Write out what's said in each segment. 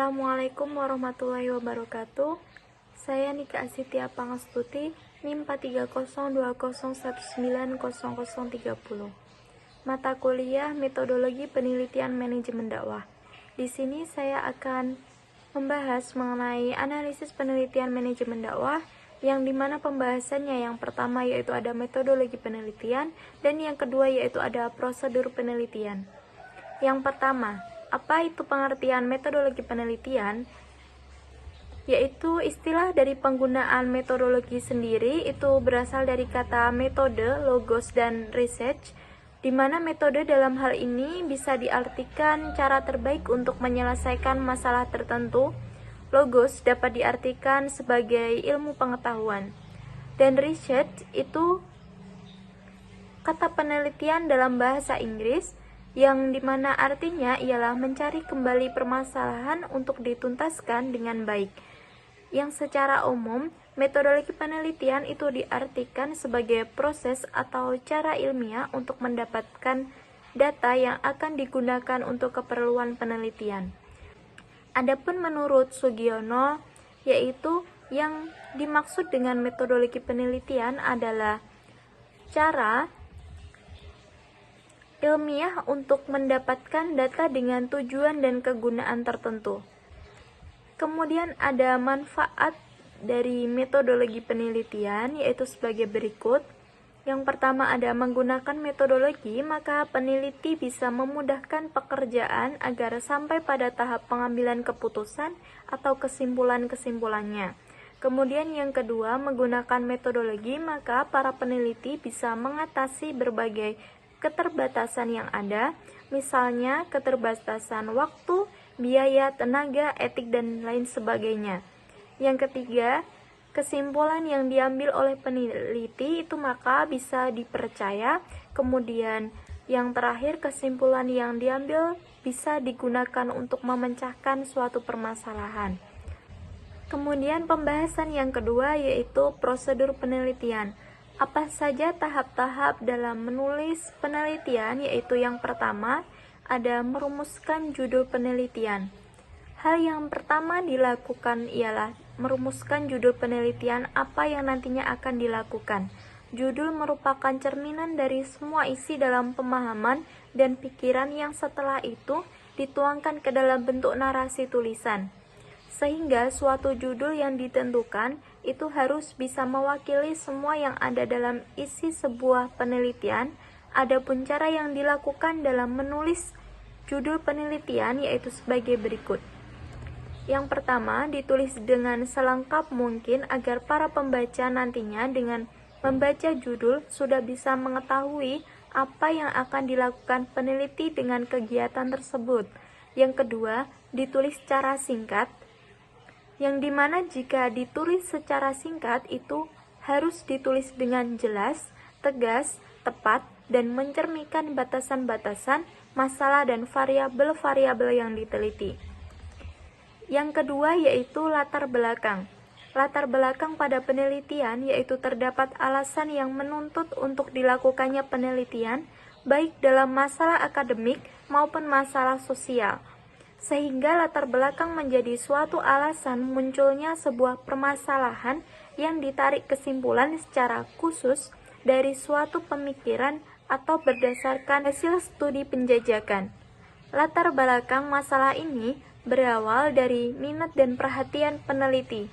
Assalamualaikum warahmatullahi wabarakatuh. Saya Nika Asitia Pangastuti, NIM 43020190030. Mata kuliah Metodologi Penelitian Manajemen Dakwah. Di sini saya akan membahas mengenai analisis penelitian manajemen dakwah, yang dimana pembahasannya yang pertama yaitu ada metodologi penelitian, dan yang kedua yaitu ada prosedur penelitian. Yang pertama, apa itu pengertian metodologi penelitian? Yaitu istilah dari penggunaan metodologi sendiri, itu berasal dari kata metode, logos, dan research, di mana metode dalam hal ini bisa diartikan cara terbaik untuk menyelesaikan masalah tertentu. Logos dapat diartikan sebagai ilmu pengetahuan. Dan research itu kata penelitian dalam bahasa Inggris, yang dimana artinya ialah mencari kembali permasalahan untuk dituntaskan dengan baik. Yang secara umum, metodologi penelitian itu diartikan sebagai proses atau cara ilmiah untuk mendapatkan data yang akan digunakan untuk keperluan penelitian. Adapun menurut Sugiono, yaitu yang dimaksud dengan metodologi penelitian adalah cara ilmiah untuk mendapatkan data dengan tujuan dan kegunaan tertentu. Kemudian ada manfaat dari metodologi penelitian, yaitu sebagai berikut. Yang pertama ada menggunakan metodologi, maka peneliti bisa memudahkan pekerjaan agar sampai pada tahap pengambilan keputusan atau kesimpulan-kesimpulannya. Kemudian yang kedua, menggunakan metodologi, maka para peneliti bisa mengatasi berbagai keterbatasan yang ada, misalnya keterbatasan waktu, biaya, tenaga, etik, dan lain sebagainya. Yang ketiga, kesimpulan yang diambil oleh peneliti itu maka bisa dipercaya. Kemudian yang terakhir, kesimpulan yang diambil bisa digunakan untuk memecahkan suatu permasalahan. Kemudian pembahasan yang kedua yaitu prosedur penelitian. Apa saja tahap-tahap dalam menulis penelitian? Yaitu yang pertama ada merumuskan judul penelitian. Hal yang pertama dilakukan ialah merumuskan judul penelitian apa yang nantinya akan dilakukan. Judul merupakan cerminan dari semua isi dalam pemahaman dan pikiran yang setelah itu dituangkan ke dalam bentuk narasi tulisan. Sehingga suatu judul yang ditentukan itu harus bisa mewakili semua yang ada dalam isi sebuah penelitian. Adapun cara yang dilakukan dalam menulis judul penelitian yaitu sebagai berikut. Yang pertama, ditulis dengan selengkap mungkin agar para pembaca nantinya dengan membaca judul sudah bisa mengetahui apa yang akan dilakukan peneliti dengan kegiatan tersebut. Yang kedua, ditulis secara singkat, yang dimana jika ditulis secara singkat itu harus ditulis dengan jelas, tegas, tepat, dan mencerminkan batasan-batasan masalah dan variabel-variabel yang diteliti. Yang kedua yaitu latar belakang. Latar belakang pada penelitian yaitu terdapat alasan yang menuntut untuk dilakukannya penelitian, baik dalam masalah akademik maupun masalah sosial. Sehingga latar belakang menjadi suatu alasan munculnya sebuah permasalahan yang ditarik kesimpulan secara khusus dari suatu pemikiran atau berdasarkan hasil studi penjajakan. Latar belakang masalah ini berawal dari minat dan perhatian peneliti.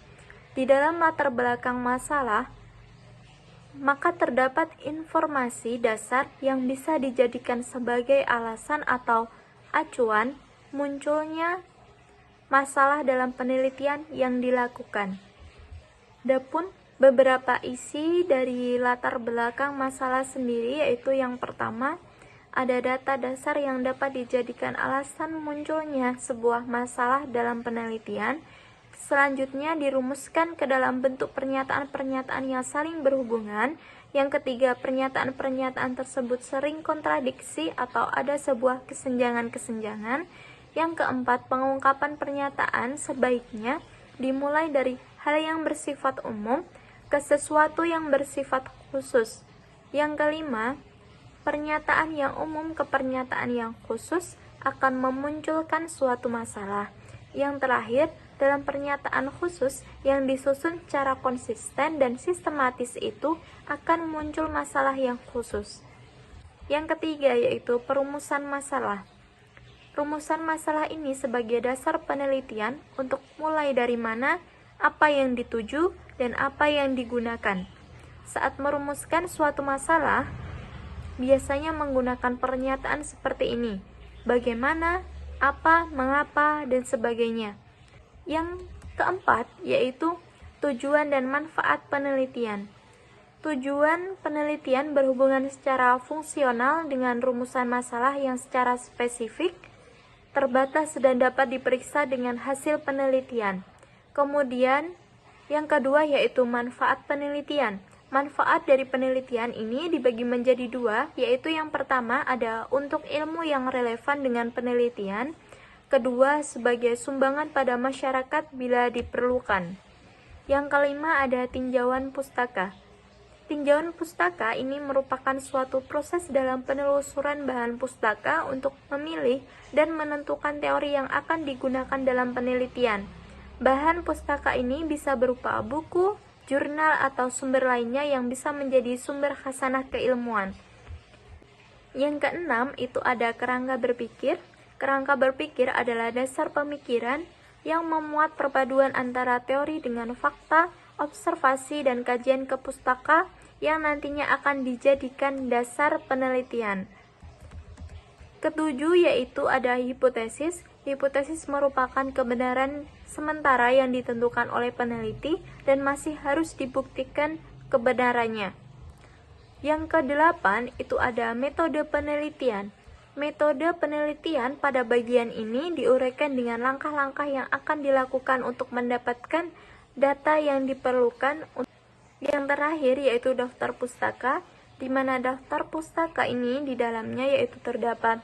Di dalam latar belakang masalah, maka terdapat informasi dasar yang bisa dijadikan sebagai alasan atau acuan munculnya masalah dalam penelitian yang dilakukan. Adapun beberapa isi dari latar belakang masalah sendiri yaitu yang pertama, ada data dasar yang dapat dijadikan alasan munculnya sebuah masalah dalam penelitian. Selanjutnya dirumuskan ke dalam bentuk pernyataan-pernyataan yang saling berhubungan. Yang ketiga, pernyataan-pernyataan tersebut sering kontradiksi atau ada sebuah kesenjangan-kesenjangan. Yang keempat, pengungkapan pernyataan sebaiknya dimulai dari hal yang bersifat umum ke sesuatu yang bersifat khusus. Yang kelima, pernyataan yang umum ke pernyataan yang khusus akan memunculkan suatu masalah. Yang terakhir, dalam pernyataan khusus yang disusun secara konsisten dan sistematis itu akan muncul masalah yang khusus. Yang ketiga yaitu perumusan masalah. Rumusan masalah ini sebagai dasar penelitian untuk mulai dari mana, apa yang dituju, dan apa yang digunakan. Saat merumuskan suatu masalah, biasanya menggunakan pernyataan seperti ini: bagaimana, apa, mengapa, dan sebagainya. Yang keempat yaitu tujuan dan manfaat penelitian. Tujuan penelitian berhubungan secara fungsional dengan rumusan masalah yang secara spesifik, terbatas, dan dapat diperiksa dengan hasil penelitian. Kemudian, yang kedua yaitu manfaat penelitian. Manfaat dari penelitian ini dibagi menjadi dua, yaitu yang pertama ada untuk ilmu yang relevan dengan penelitian, kedua sebagai sumbangan pada masyarakat bila diperlukan. Yang kelima ada tinjauan pustaka. Tinjauan pustaka ini merupakan suatu proses dalam penelusuran bahan pustaka untuk memilih dan menentukan teori yang akan digunakan dalam penelitian. Bahan pustaka ini bisa berupa buku, jurnal, atau sumber lainnya yang bisa menjadi sumber khasanah keilmuan. Yang keenam itu ada kerangka berpikir. Kerangka berpikir adalah dasar pemikiran yang memuat perpaduan antara teori dengan fakta, observasi, dan kajian ke pustaka yang nantinya akan dijadikan dasar penelitian. Ketujuh yaitu ada hipotesis. Hipotesis merupakan kebenaran sementara yang ditentukan oleh peneliti dan masih harus dibuktikan kebenarannya. Yang kedelapan itu ada metode penelitian. Metode penelitian pada bagian ini diuraikan dengan langkah-langkah yang akan dilakukan untuk mendapatkan data yang diperlukan. Yang terakhir yaitu daftar pustaka, di mana daftar pustaka ini di dalamnya yaitu terdapat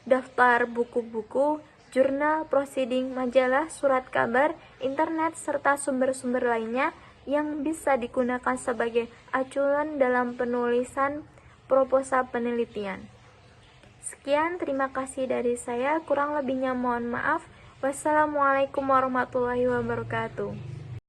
daftar buku-buku, jurnal, proceeding, majalah, surat kabar, internet, serta sumber-sumber lainnya yang bisa digunakan sebagai acuan dalam penulisan proposal penelitian. Sekian, terima kasih dari saya. Kurang lebihnya mohon maaf. Wassalamualaikum warahmatullahi wabarakatuh.